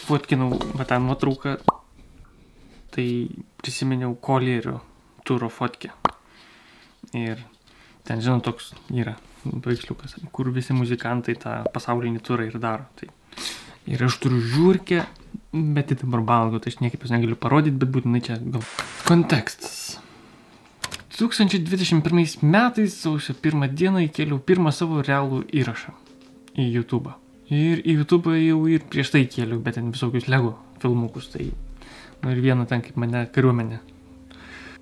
fotkinau tą nuotrauką, tai prisiminiau Kolierio turo fotkę. Ir ten, žinot, toks yra paveiksliukas, kur visi muzikantai tą pasaulinį turą ir daro. Tai. Ir aš turiu žiūrkę, bet tai dabar balgo, tai aš niekaip jos negaliu parodyti, bet būtinai čia gal. Kontekstas. 2021 metais, sausio 1 dieną, įkėliau pirmą savo realų įrašą į YouTube. Ir į YouTube jau ir prieš tai įkėliau, bet ten visokius Lego filmukus. Tai ir vieną ten kaip mane kariuomenė.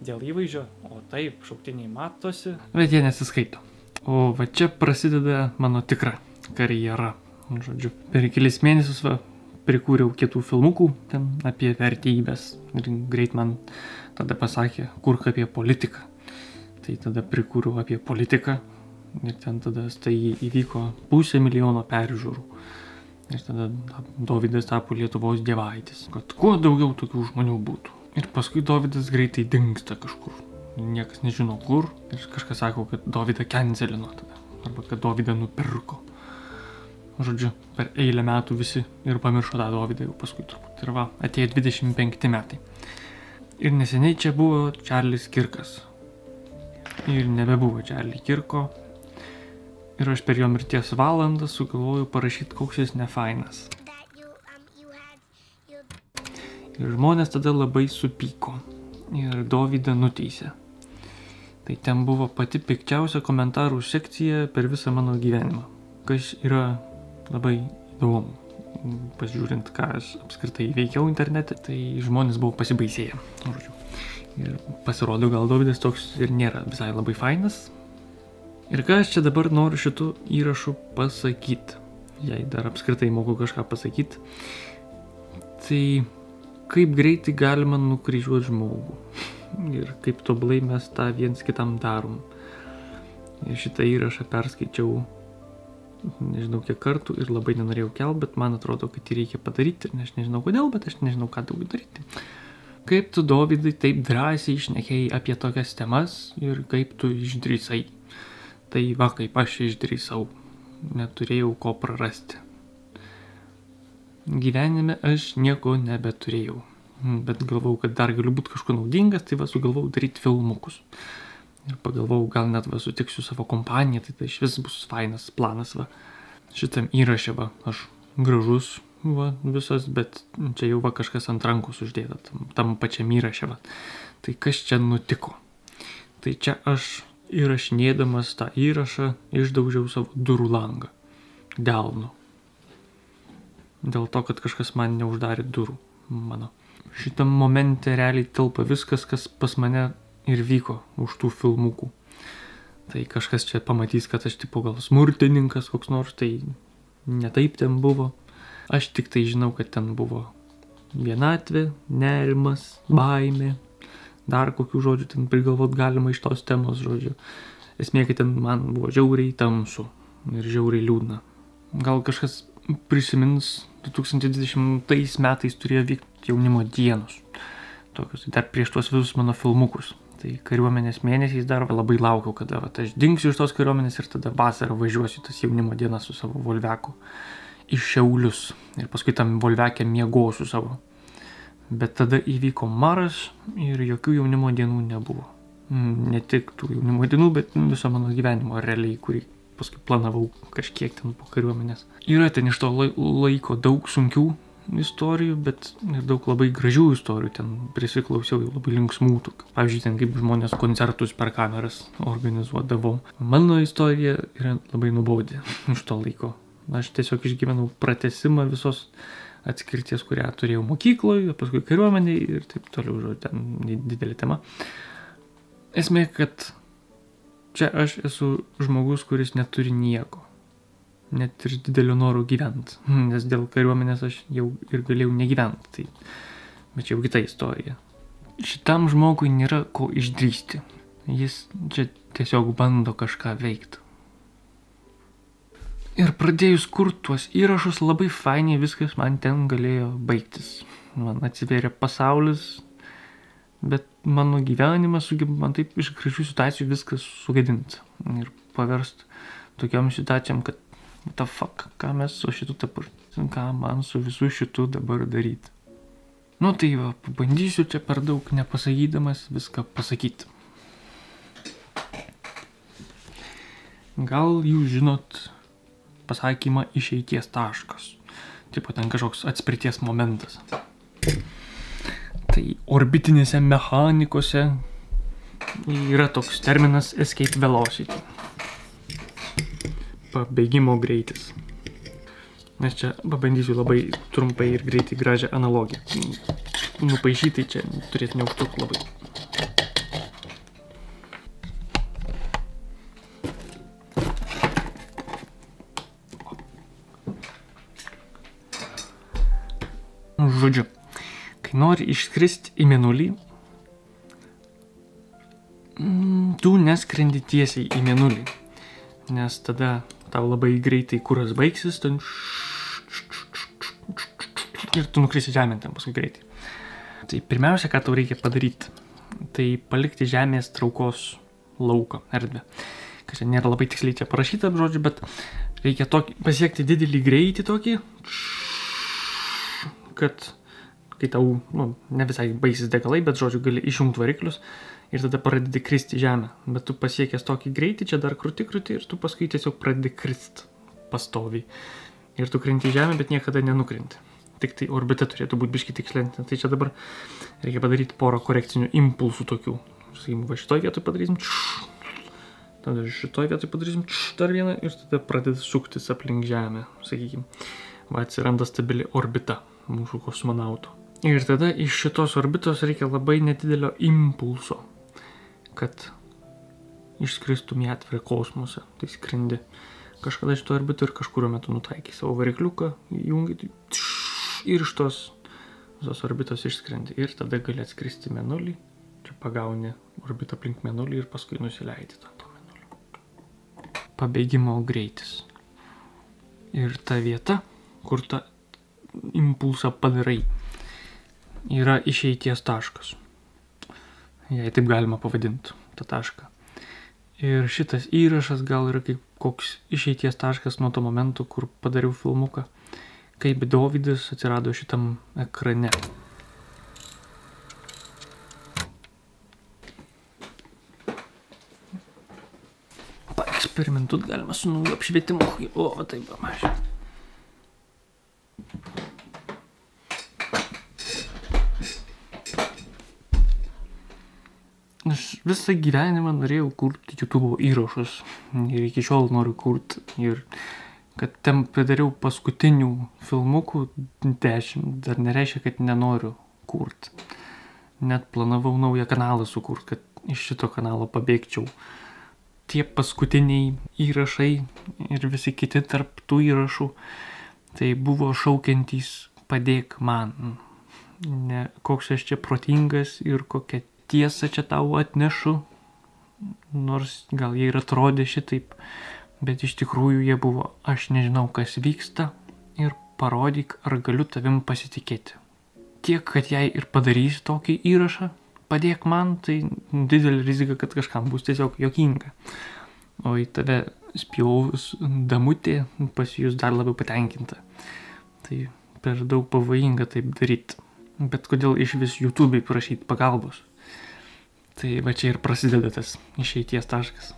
Dėl įvaizdžio, o taip, šauktiniai matosi, bet jie nesiskaito. O va čia prasideda mano tikra karjera. Žodžiu, per kelis mėnesius prikūriau kitų filmukų ten apie vertybės. Ir greit man tada pasakė, kurk apie politiką. Tai tada prikūriau apie politiką. Ir ten tada tai įvyko 500 000 peržiūrų. Ir tada Dovydas tapo Lietuvos dievaitis. Kad kuo daugiau tokių žmonių būtų. Ir paskui Dovydas greitai dingsta kažkur. Niekas nežino kur. Ir kažkas sako, kad Dovydą cancelino tada. Arba kad Dovydą nupirko. Žodžiu, per eilę metų visi ir pamiršo tą Dovydą jau paskui turbūt. Ir va, atėjo 25 metai. Ir neseniai čia buvo Čarlis Kirkas. Ir nebebuvo Čarli Kirko. Ir aš per jo mirties valandą sugalvojau parašyti, koks jis nefainas. Ir žmonės tada labai supyko. Ir Dovydą nuteisė. Tai ten buvo pati pikčiausia komentarų sekcija per visą mano gyvenimą. Kas yra labai įdomu. Pasižiūrint, ką aš apskritai veikiau internete, tai žmonės buvo pasibaisėję. Ir pasirodo, gal Dovydas toks ir nėra visai labai fainas. Ir ką aš čia dabar noriu šitų įrašų pasakyti, jei dar apskritai moku kažką pasakyti, tai kaip greitai galima nukryžiuoti žmogų ir kaip tobulai mes tą viens kitam darom. Ir šitą įrašą perskaičiau nežinau kiek kartų ir labai nenorėjau kelt, bet man atrodo, kad jį reikia padaryti. Aš nežinau kodėl, bet aš nežinau, ką daugiau daryti. Kaip tu, Dovydai, taip drąsiai šnekėjai apie tokias temas ir kaip tu išdrįsai. Tai va, kaip aš išdrįsau. Neturėjau ko prarasti. Gyvenime aš nieko nebeturėjau. Bet galvau, kad dar galiu būti kažko naudingas, tai va sugalvau daryti filmukus. Ir pagalvau, gal net va sutiksiu savo kompaniją, tai iš vis bus fainas planas va. Šitam įraše va, aš gražus va visas, bet čia jau va kažkas ant rankos uždėta, tam pačiam įraše va. Tai kas čia nutiko? Tai čia aš įrašinėdamas tą įrašą išdaužiau savo durų langą. Delnu. Dėl to, kad kažkas man neuždarė durų mano. Šitam momente realiai telpa viskas, kas pas mane ir vyko už tų filmukų. Tai kažkas čia pamatys, kad aš tipo gal smurtininkas koks nors, tai ne taip ten buvo. Aš tik tai žinau, kad ten buvo vienatvė, nerimas, baimė, dar kokių žodžių ten prigalvot galima iš tos temos žodžių. Esmė, kad ten man buvo žiauriai tamsu ir žiauriai liūdna. Gal kažkas prisimins, 2020 metais turėjo vykti jaunimo dienos. Tokios, dar prieš tuos visus mano filmukus. Tai kariuomenės mėnesiais dar labai laukiau, kada aš dingsiu iš tos kariuomenės ir tada vasarą važiuosiu tas jaunimo dienas su savo Volveku iš Šiaulius. Ir paskui tam Volvekė miegosiu savo. Bet tada įvyko maras ir jokių jaunimo dienų nebuvo. Ne tik tų jaunimo dienų, bet viso mano gyvenimo realiai, kurį paskui planavau kažkiek ten po kariuomenės. Yra ten iš to laiko daug sunkių istorijų, bet ir daug labai gražių istorijų. Ten prisiklausiau labai linksmų tokių. Pavyzdžiui, ten kaip žmonės koncertus per kameras organizuodavo. Mano istorija yra labai nuobodi iš to laiko. Aš tiesiog išgyvenau pratesimą visos atskirties, kurią turėjau mokykloje, paskui kariuomeniai ir taip toliau, žodžiu, ten didelė tema. Esmė, kad čia aš esu žmogus, kuris neturi nieko. Net ir didelio noro gyventi, nes dėl kariuomenės aš jau ir galėjau negyventi, tai bet čia jau kita istorija. Šitam žmogui nėra ko išdrįsti, jis čia tiesiog bando kažką veikti. Ir pradėjus kurti tuos įrašus, labai fainiai viskas man ten galėjo baigtis. Man atsiverė pasaulis, bet mano gyvenimas sugeba man taip iš gražių situacijų viskas sugadinti ir paversti tokiom situacijom, kad What the fuck, ką mes su šitu dabar, ką man su visu šitu dabar daryti. Nu tai va, pabandysiu čia per daug nepasakydamas viską pasakyti. Gal jūs žinot pasakymą išeities taškas. Tipo ten kažkoks atspirties momentas. Tai orbitinėse mechanikose yra toks terminas escape velocity. Pabėgimo greitis. Nes čia pabandysiu labai trumpai ir greitai gražią analogiją. Nupaišyti čia turėtų neužtrukti labai. Žodžiu, kai nori išskristi į mėnulį, tu neskrendi tiesiai į mėnulį, nes tada tau labai greitai kuras baigsis, ten ir tu nukrisi žemėn ten paskui greitai. Tai pirmiausia, ką tau reikia padaryti, tai palikti žemės traukos lauką, erdvę. Kas čia nėra labai tiksliai čia parašyta, žodžiu, bet reikia pasiekti didelį greitį tokį, kad kai tau, ne visai baigsis degalai, bet žodžiu, gali išjungti variklius ir tada pradedi kristi žemę. Bet tu pasiekęs tokį greitį, čia dar kruti ir tu paskui tiesiog pradedi krist pastoviai. Ir tu krenti žemę, bet niekada nenukrinti. Tik tai orbita turėtų būti biški tikslinti. Tai čia dabar reikia padaryti porą korekcinių impulsų tokių. Sakykim, va šitoj vietoj padarysim, tada šitoj vietoj padarysim dar vieną ir tada pradedi suktis aplink žemę, sakykim. Va atsiranda stabili orbita mūsų kosmonautų. Ir tada iš šitos orbitos reikia labai nedidelio impulso, kad išskristum į atvirą kosmosą. Tai skrendi kažkada šito orbitų ir kažkurio metu nutaikai savo varikliuką, įjungi ir iš tos visos orbitos išskrendi. Ir tada gali atskristi mėnulį, čia pagauni orbitą aplink mėnulį ir paskui nusileidi to mėnulio. Pabėgimo greitis. Ir ta vieta, kur tą impulsą padarai, yra išeities taškas. Jei taip galima pavadinti tą tašką. Ir šitas įrašas gal yra kaip koks išeities taškas nuo to momento, kur padariau filmuką, kaip Dovydas atsirado šitam ekrane. Paeksperimentuot galima su nauju apšvietimu. O, taip, mažiau. Aš visą gyvenimą norėjau kurti YouTube įrašus ir iki šiol noriu kurti. Ir kad ten padariau paskutinių filmukų 10, dar nereiškia, kad nenoriu kurti. Net planavau naują kanalą sukurti, kad iš šito kanalo pabėgčiau. Tie paskutiniai įrašai ir visi kiti tarp tų įrašų, tai buvo šaukiantys padėk man. Ne koks aš čia protingas ir kokia tiesą čia tau atnešu, nors gal jie ir atrodė šitaip, bet iš tikrųjų jie buvo aš nežinau kas vyksta ir parodyk ar galiu tavim pasitikėti. Tiek, kad jei ir padarysi tokį įrašą, padėk man, tai didelė rizika, kad kažkam bus tiesiog juokinga. O į tave spjauvus damutė pasijus dar labiau patenkinta. Tai per daug pavojinga taip daryti. Bet kodėl iš vis YouTube'ai prašyti pagalbos? Tai va čia ir prasideda tas išeities taškas.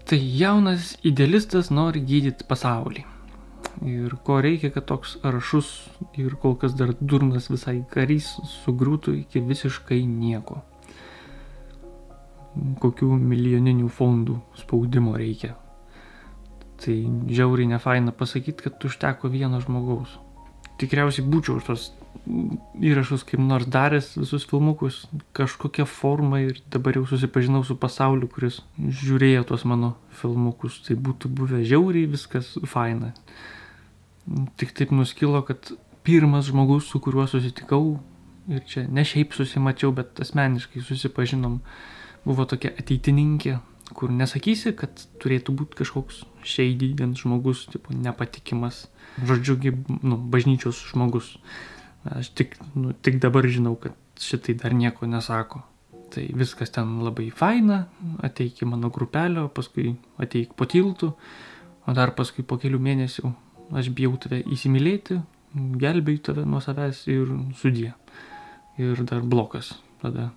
Tai jaunas idealistas nori gydyti pasaulį. Ir ko reikia, kad toks aršus ir kol kas dar durnas visai karys sugriūtų iki visiškai nieko. Kokių milijoninių fondų spaudimo reikia. Tai žiauriai nefaina pasakyti, kad užteko vieno žmogaus. Tikriausiai būčiau už tos įrašus kaip nors daręs visus filmukus kažkokia forma ir dabar jau susipažinau su pasauliu, kuris žiūrėjo tuos mano filmukus. Tai būtų buvę žiauriai viskas faina. Tik taip nuskilo, kad pirmas žmogus, su kuriuo susitikau, ir čia ne šiaip susimačiau, bet asmeniškai susipažinom, buvo tokia ateitininkė, kur nesakysi, kad turėtų būti kažkoks shady žmogus, tipo nepatikimas, žodžiu, bažnyčios žmogus. Aš tik dabar žinau, kad šitai dar nieko nesako. Tai viskas ten labai faina, ateik į mano grupelę, paskui ateik po tiltu, O dar paskui po kelių mėnesių aš bijau tave įsimylėti, gelbėjau tave nuo savęs ir sudie. Ir dar blokas tada.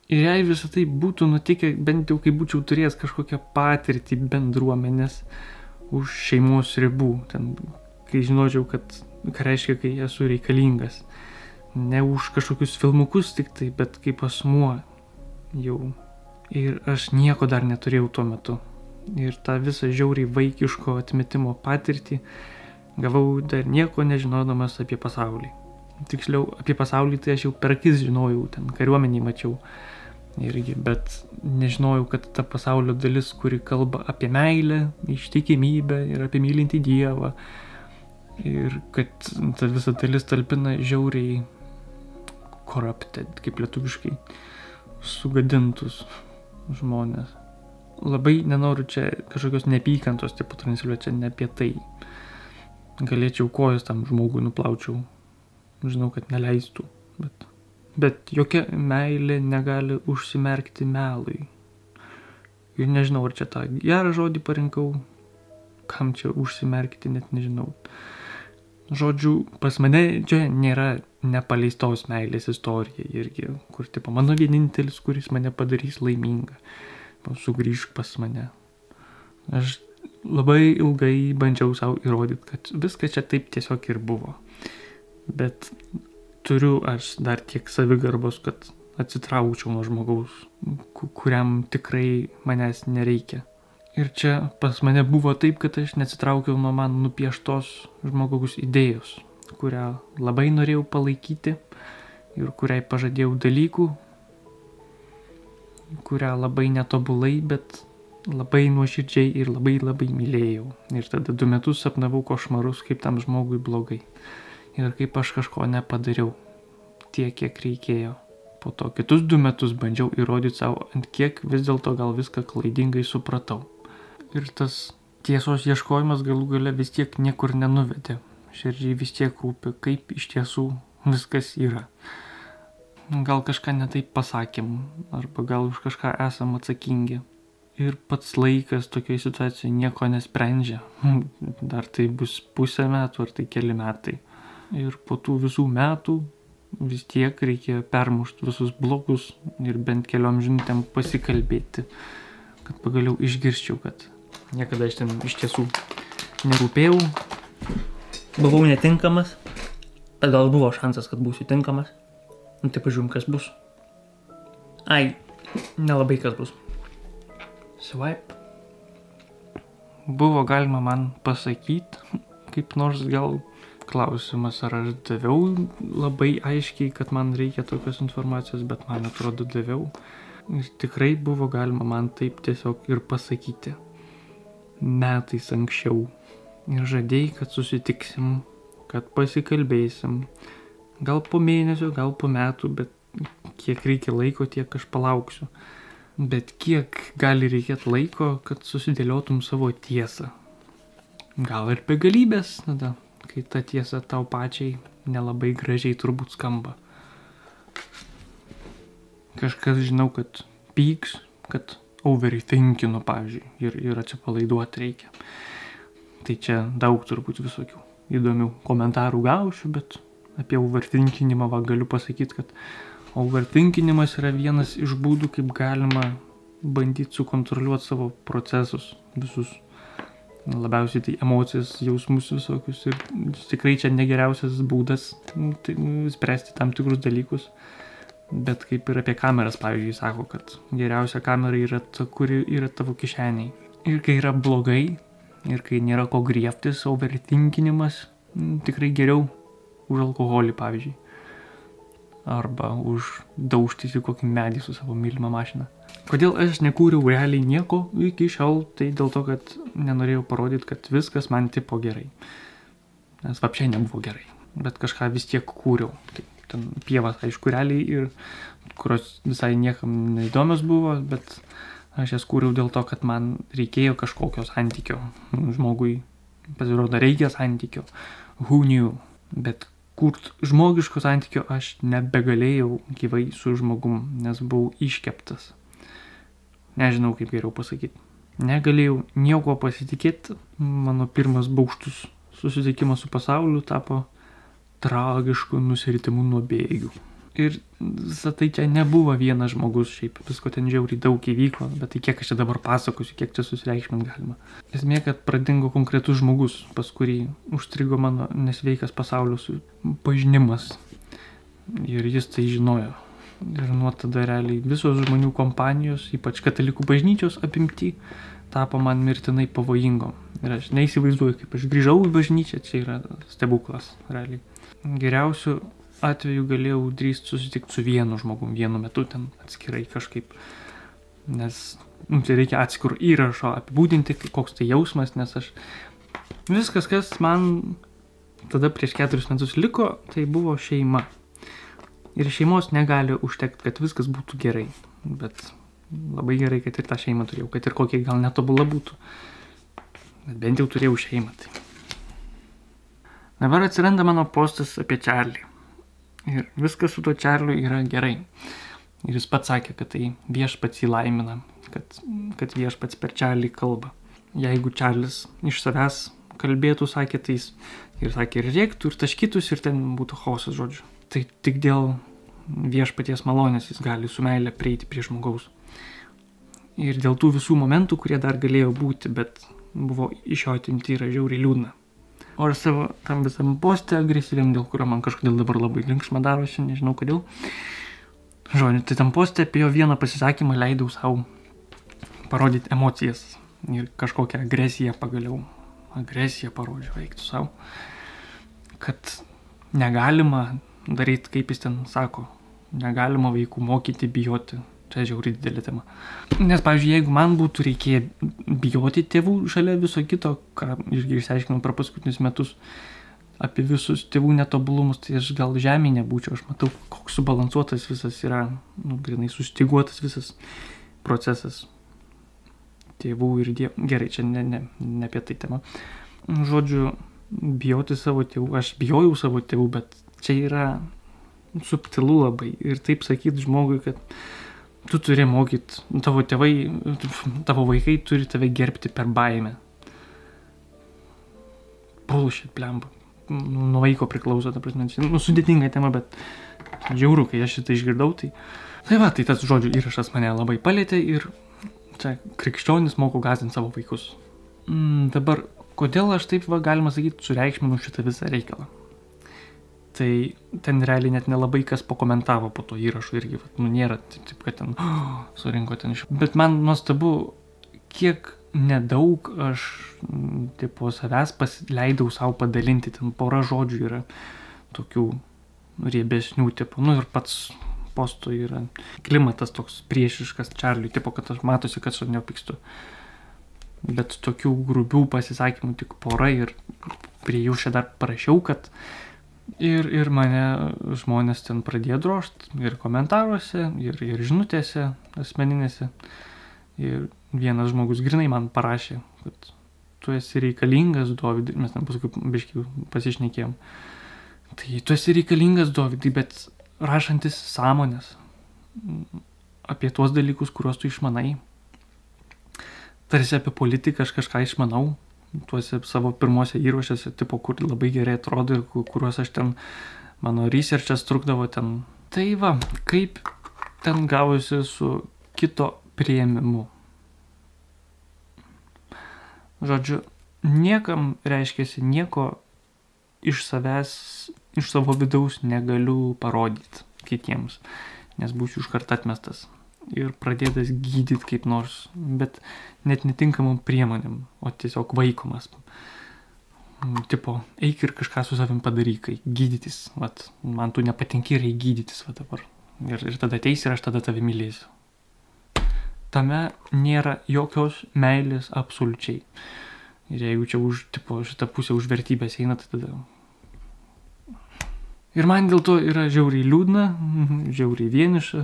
Ir jei visą tai būtų nutikę, bent jau kai būčiau turėjęs kažkokią patirtį bendruomenės už šeimos ribų, ten, kai žinočiau, ką reiškia, kai esu reikalingas. Ne už kažkokius filmukus tik tai, bet kaip asmuo jau. Ir aš nieko dar neturėjau tuo metu. Ir tą visą žiauriai vaikiško atmetimo patirtį gavau dar nieko nežinodamas apie pasaulį. Tiksliau, apie pasaulį tai aš jau per akis žinojau, ten kariuomenį mačiau irgi, bet nežinojau, kad ta pasaulio dalis, kuri kalba apie meilę, ištikimybę ir apie mylintį Dievą, ir kad ta visa dalis talpina žiauriai corrupted, kaip lietuviškai, sugadintus žmonės. Labai nenoriu čia kažkokios neapykantos tipo transliuoti, čia ne apie tai. Galėčiau kojas tam žmogui nuplaučiau. Žinau, kad neleistų, bet jokia meilė negali užsimerkti melui. Ir nežinau, ar čia tą gerą žodį parinkau, kam čia užsimerkti, net nežinau. Žodžiu, pas mane čia nėra nepaleistos meilės istorija irgi, kur tipo mano vienintelis, kuris mane padarys laimingą. Sugrįžk pas mane. Aš labai ilgai bandžiau savo įrodyti, kad viskas čia taip tiesiog ir buvo. Bet turiu aš dar tiek savigarbos, kad atsitraukčiau nuo žmogaus, kuriam tikrai manęs nereikia. Ir čia pas mane buvo taip, kad aš neatsitraukiau nuo man nupieštos žmogaus idėjos, kurią labai norėjau palaikyti ir kuriai pažadėjau dalykų, kurią labai netobulai, bet labai nuoširdžiai ir labai mylėjau. Ir tada 2 metus sapnavau košmarus, kaip tam žmogui blogai. Ir kaip aš kažko nepadariau tiek, kiek reikėjo. Po to kitus 2 metus bandžiau įrodyti savo, ant kiek vis dėlto gal viską klaidingai supratau. Ir tas tiesos ieškojimas galų gale vis tiek niekur nenuvedė. Širdžiai vis tiek rūpi, kaip iš tiesų viskas yra. Gal kažką netaip pasakėm, arba gal už kažką esam atsakingi. Ir pats laikas tokioje situacijoje nieko nesprendžia. Dar tai bus pusę metų, ar tai keli metai. Ir po tų visų metų vis tiek reikia permušti visus blogus ir bent keliom žinutėm pasikalbėti, kad pagaliau išgirščiau, kad niekada aš ten iš tiesų nerūpėjau, buvau netinkamas, bet gal buvo šansas, kad būsiu tinkamas. Nu tai pažiūrim, kas bus. Ai, nelabai kas bus. Swipe. Buvo galima man pasakyti, kaip nors gal klausimas, ar aš daviau labai aiškiai, kad man reikia tokios informacijos, bet man atrodo daviau. Ir tikrai buvo galima man taip tiesiog ir pasakyti. Metais anksčiau. Ir žadėjai, kad susitiksim, kad pasikalbėsim. Gal po mėnesio, gal po metų, bet kiek reikia laiko, tiek aš palauksiu. Bet kiek gali reikėti laiko, kad susidėliotum savo tiesą? Gal ir begalybės tada, kai ta tiesa tau pačiai nelabai gražiai turbūt skamba. Kažkas žinau, kad pyks, kad overthinkinu, pavyzdžiui, ir atsipalaiduoti reikia. Tai čia daug turbūt visokių įdomių komentarų gausiu, bet apie overthinkinimą galiu pasakyti, kad overthinkinimas yra vienas iš būdų, kaip galima bandyti sukontroliuoti savo procesus visus. Labiausiai tai emocijas, jausmus visokius. Ir tikrai čia negeriausias būdas spręsti tam tikrus dalykus. Bet kaip ir apie kameras, pavyzdžiui, sako, kad geriausia kamera yra ta, kuri yra tavo kišeniai. Ir kai yra blogai, ir kai nėra ko griebtis, overthinkinimas tikrai geriau už alkoholį, pavyzdžiui. Arba už daužtis į kokį medį su savo mylimą mašiną. Kodėl aš nekūriau realiai nieko iki šiol, tai dėl to, kad nenorėjau parodyti, kad viskas man tipo gerai. Nes vapšiai nebuvo gerai, bet kažką vis tiek kūriau. Tai ten pievas, aišku, realiai, ir kurios visai niekam neįdomios buvo, bet aš jas kūriau dėl to, kad man reikėjo kažkokio santykio. Žmogui pasirodo reikia santykio. Who knew? Bet kurt žmogiško santykio aš nebegalėjau gyvai su žmogum, nes buvau iškeptas. Nežinau, kaip geriau pasakyti. Negalėjau nieko pasitikėti. Mano pirmas baugštus susitikimas su pasauliu tapo tragišku nusiritimu nuo bėgių. Ir visą tai čia nebuvo vienas žmogus, šiaip visko ten žiauriai daug įvyko, bet tai kiek aš čia dabar pasakosiu, kiek čia susireikšmint galima. Esmė, kad pradingo konkretus žmogus, pas kurį užstrigo mano nesveikas pasaulio pažinimas. Ir jis tai žinojo. Ir nuo tada realiai visos žmonių kompanijos, ypač katalikų bažnyčios apimti, tapo man mirtinai pavojingom. Ir aš neįsivaizduoju, kaip aš grįžau į bažnyčią, čia yra stebuklas, realiai. Geriausiu atveju galėjau drįsti susitikti su vienu žmogum, vienu metu ten atskirai kažkaip, nes tai reikia atskirų įrašo apibūdinti, koks tai jausmas, nes aš viskas, kas man tada prieš 4 metus liko, tai buvo šeima. Ir šeimos negali užtekti, kad viskas būtų gerai, bet labai gerai, kad ir tą šeimą turėjau, kad ir kokia gal netobula būtų, bet bent jau turėjau šeimą. Tai. Dabar atsiranda mano postas apie Čarlį. Ir viskas su tuo Čarliu yra gerai. Ir jis pats sakė, kad tai viešpats jį laimina, kad viešpats per Čarlį kalba. Jeigu Čarlis iš savęs kalbėtų, sakė, tai jis ir sakė, ir rėktų, ir taškytus, ir ten būtų chaosas, žodžiu. Tai tik dėl viešpaties malonės jis gali su meile prieiti prie žmogaus. Ir dėl tų visų momentų, kurie dar galėjo būti, bet buvo iš jo atimti, yra žiauriai liūdna. O aš savo tam visam poste agresyviam, dėl kurio man kažkodėl dabar labai linksma darosi, nežinau kodėl. Žodžiu, tai tam poste apie jo vieną pasisakymą leidau savo parodyti emocijas ir kažkokią agresiją pagaliau. Agresiją parodžiau, eiktų savo. Kad negalima daryti, kaip jis ten sako, negalima vaikų mokyti bijoti. Čia žiauriai didelė tema. Nes, pavyzdžiui, jeigu man būtų reikėję bijoti tėvų šalia viso kito, ką išsiaiškinau per paskutinius metus apie visus tėvų netobulumus, tai aš gal žemėje nebūčiau. Aš matau, koks subalansuotas visas yra, grinai sustyguotas visas procesas tėvų ir dievų. Gerai, čia ne apie tai tema. Žodžiu, bijoti savo tėvų. Aš bijojau savo tėvų, bet čia yra subtilu labai. Ir taip sakyti žmogui, kad tu turi mokyti, tavo tėvai, tavo vaikai turi tave gerbti per baimę. Bullshit, blemba. Nuo vaiko priklauso, ta prasme, sudėtinga tema, bet žiauru, kai aš šitą išgirdau, tai... Tai va, tai tas žodžių įrašas mane labai palėtė ir čia krikščionis moko gąsdinti savo vaikus. Dabar, kodėl aš taip, galima sakyti, sureikšminu šitą visą reikalą? Tai ten realiai net nelabai kas pakomentavo po to įrašu irgi, nėra taip, kad ten surinko ten iš... Bet man nuostabu, kiek nedaug aš tipo savęs leidau savo padalinti, ten pora žodžių yra tokių riebesnių tipo, ir pats posto yra klimatas toks priešiškas Čarliui, tipo, kad aš matosi, kad aš nepykstu. Bet tokių grubių pasisakymų tik pora ir prie jų čia dar parašiau, kad ir mane žmonės ten pradėjo drožti ir komentaruose, ir žinutėse asmeninėse. Ir vienas žmogus grinai man parašė, kad tu esi reikalingas, Dovydai, mes ten paskui biškį pasišnekėjom. Tai tu esi reikalingas, Dovydai, bet rašantis sąmonės apie tuos dalykus, kuriuos tu išmanai. Tarsi apie politiką aš kažką išmanau. Tuose savo pirmuose įrašuose, tipo, kur labai gerai atrodo ir kuriuos aš ten, mano researchas trukdavo ten. Tai va, kaip ten gavosi su kito priėmimu. Žodžiu, niekam reiškiasi nieko iš savęs, iš savo vidaus negaliu parodyti kitiems, nes būsiu iškart atmestas ir pradėtas gydyti kaip nors, bet net netinkamam priemonėm, o tiesiog vaikomas. Tipo, eik ir kažką su savim padaryk, gydytis, vat, man tu nepatinki, reik gydytis, va dabar. Ir tada ateisi ir aš tada tave mylėsiu. Tame nėra jokios meilės absoliučiai. Ir jeigu čia šitą pusę už vertybės eina, tai tada... Ir man dėl to yra žiauriai liūdna, žiauriai vieniša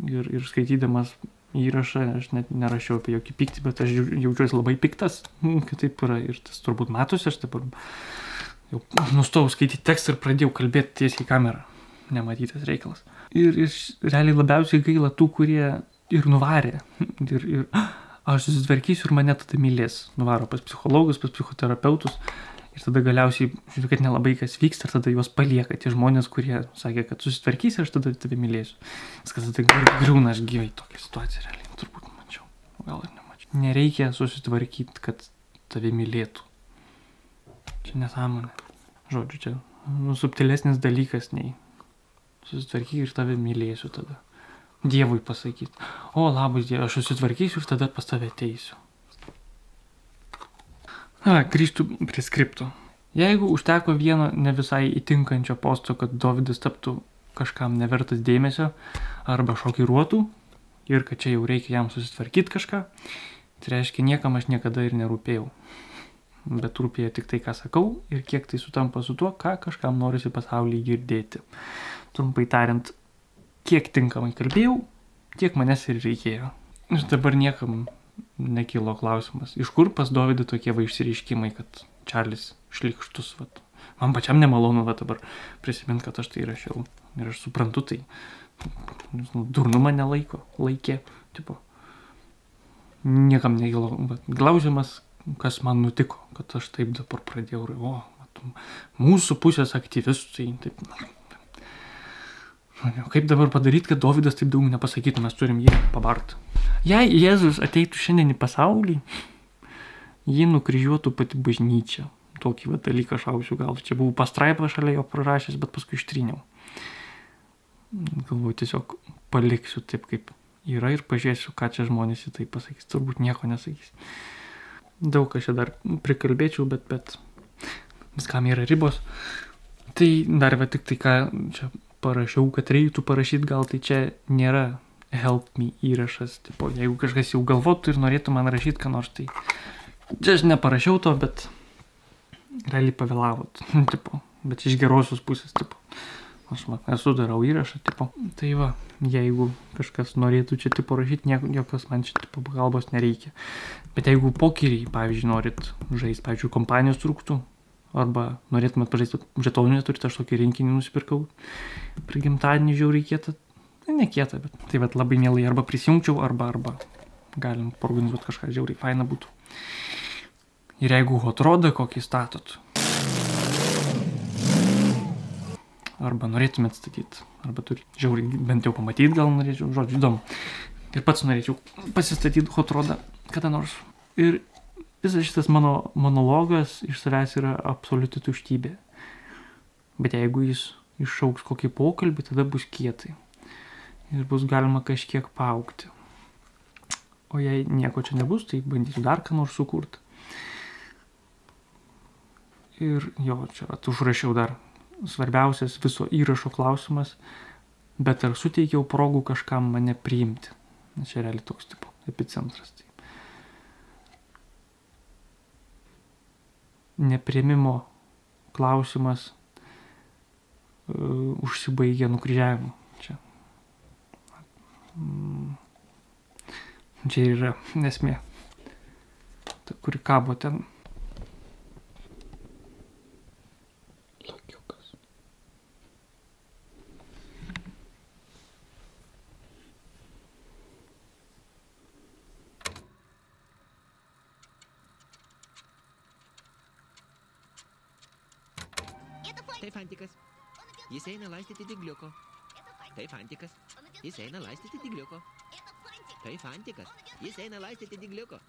ir skaitydamas įrašą, aš net nerašiau apie jokį pyktį, bet aš jaučiuosi labai piktas, kad taip yra ir tas turbūt matosi, aš dabar jau nustojau skaityti tekstą ir pradėjau kalbėti tiesiai į kamerą, nematytas reikalas. Ir realiai labiausiai gaila tų, kurie ir nuvarė, ir aš susitvarkysiu ir mane tada mylės. Nuvaro pas psichologus, pas psichoterapeutus. Ir tada galiausiai žiūrėjau, kad nelabai kas vyksta, ir tada juos palieka tie žmonės, kurie sakė, kad susitvarkysi ir aš tada tave mylėsiu. Viskas tada griūna, aš gyvai tokią situaciją realiai turbūt mačiau, gal ir nemačiau. Nereikia susitvarkyti, kad tave mylėtų. Čia nesąmonė. Žodžiu, čia subtilesnis dalykas nei susitvarkyk ir tave mylėsiu tada. Dievui pasakyti, o labas Dieve, aš susitvarkysiu ir tada pas tave ateisiu. Grįžtų prie skripto. Jeigu užteko vieno ne visai įtinkančio posto, kad Dovydas taptų kažkam nevertas dėmesio arba šokiruotų ir kad čia jau reikia jam susitvarkyti kažką, tai reiškia, niekam aš niekada ir nerūpėjau. Bet rūpėjo tik tai, ką sakau ir kiek tai sutampa su tuo, ką kažkam norisi pasaulyje girdėti. Trumpai tariant, kiek tinkamai kalbėjau, tiek manęs ir reikėjo. Ir dabar niekam nekilo klausimas, iš kur pas Dovydą tokie išsireiškimai, kad Čarlis šlykštus. Vat. Man pačiam nemalonu dabar prisimint, kad aš tai rašiau. Ir aš suprantu tai. Durnumą laikė. Tipo. Niekam nekilo. Glausimas, kas man nutiko, kad aš taip dabar pradėjau. Mūsų pusės aktyvistai. Taip. Kaip dabar padaryti, kad Dovydas taip daug nepasakytų, mes turim jį pabart. Jei Jėzus ateitų šiandien į pasaulį, jį nukryžiuotų pati bažnyčia. Tokį dalyką šausiu gal. Čia buvau pastraipą šalia jo prarašęs, bet paskui ištryniau. Galvoju, tiesiog paliksiu taip, kaip yra ir pažiūrėsiu, ką čia žmonės į tai pasakys. Turbūt nieko nesakys. Daug aš čia dar prikalbėčiau, bet viskam yra ribos. Tai dar tik tai, ką čia parašiau, kad reiktų parašyti, gal tai čia nėra help me įrašas. Tipo, jeigu kažkas jau galvotų ir norėtų man rašyti, ką nors, tai čia aš neparašiau to, bet realiai pavėlavot. Tipo, bet iš gerosios pusės. Tipo. Aš esu darau įrašą. Tipo. Tai va, jeigu kažkas norėtų čia tipo rašyti, jokios man čia tipo pagalbos nereikia. Bet jeigu pokerį, pavyzdžiui, norit žaisti, pavyzdžiui, kompanijos trūktų, arba norėtumėt pažaisti žetonų neturite, aš tokį rinkinį nusipirkau prie gimtadienį žiauriai kietą. Ne kietą, bet tai vat labai mielai arba prisijungčiau, arba galim organizuoti kažką žiauriai faina būtų. Ir jeigu hotrodą kokį statot, arba norėtumėt statyti, arba turi žiauriai bent jau pamatyti, gal norėčiau, žodžiu, įdomu. Ir pats norėčiau pasistatyti hotrodą kada nors. Ir visas šitas mano monologas iš savęs yra absoliuti tuštybė. Bet jeigu jis iššauks kokį pokalbį, tada bus kietai. Ir bus galima kažkiek paaugti. O jei nieko čia nebus, tai bandysiu dar ką nors sukurti. Ir jo, čia užrašiau dar svarbiausias viso įrašo klausimas, bet ar suteikiau progų kažkam mane priimti. Nes čia realiai toks tipo epicentras. Tai. Nepriėmimo klausimas užsibaigė nukryžiavimu. Čia yra esmė, kuri kabo ten. Lokiukas. Tai fantikas. Jis eina laistyti dygliuko. Tai fantikas. Jis eina laistyti dygliuko. Tai fantikas. Jis eina laistyti dygliuko.